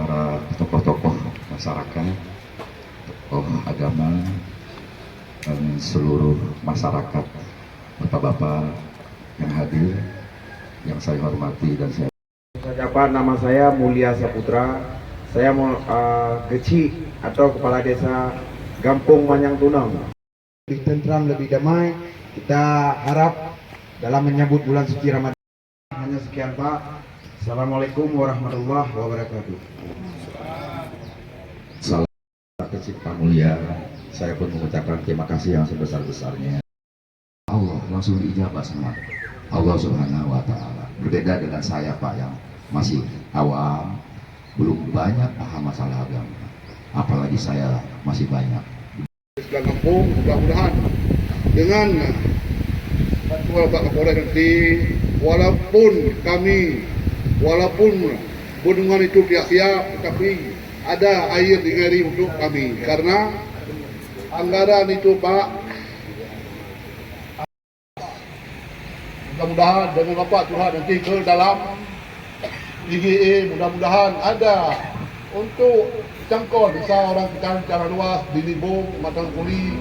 para tokoh-tokoh masyarakat, tokoh agama, dan seluruh masyarakat, bapak-bapak yang hadir, yang saya hormati dan saya. Nama saya Mulia Saputra. Saya mau Geci atau Kepala Desa Gampung Manyang Tunang. Lebih tentram, lebih damai. Kita harap dalam menyambut bulan suci Ramadan. Hanya sekian Pak. Assalamualaikum warahmatullahi wabarakatuh. Salam Pencipta mulia. Saya pun mengucapkan terima kasih yang sebesar-besarnya. Allah langsung diijabah semua. Allah Subhanahu wa Ta'ala. Berbeda dengan saya Pak yang masih awam, belum banyak paham masalah agama. Apalagi saya masih banyak. Sebelah kampung, mudah-mudahan dengan bantuan Pak Kapolres nanti, walaupun bendungan itu tidak siap, tapi ada air di ngeri untuk kami, karena anggaran itu Pak, mudah-mudahan dengan Bapak Tuhan nanti ke dalam IGE, mudah-mudahan ada untuk jangkau bisa orang secara luas di Libung, Matang Kuli.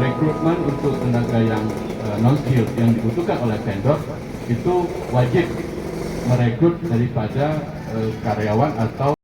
Rekrutmen untuk tenaga yang non-skill yang dibutuhkan oleh vendor itu wajib merekrut daripada karyawan atau